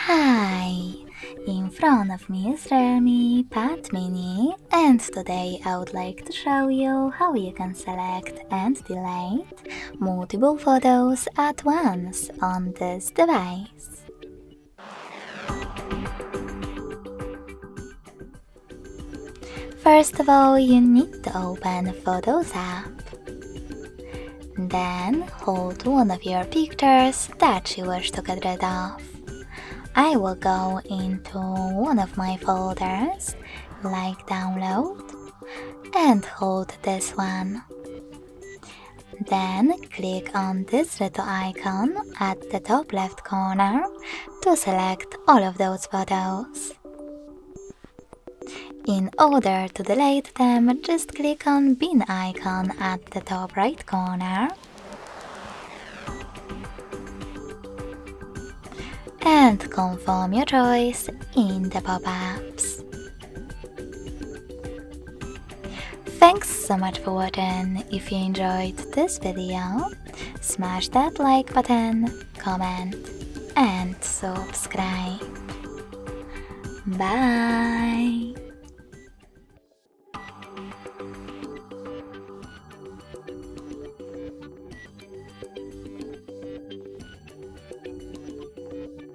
Hi! In front of me is Realme Pad Mini, and today I would like to show you how you can select and delete multiple photos at once on this device. First of all, you need to open Photos app. Then hold one of your pictures that you wish to get rid of. I will go into one of my folders, like Download, and hold this one. Then click on this little icon at the top left corner to select all of those photos. In order to delete them, just click on bin icon at the top right corner and confirm your choice in the pop-ups. Thanks so much for watching. If you enjoyed this video, smash that like button, comment and subscribe. Bye!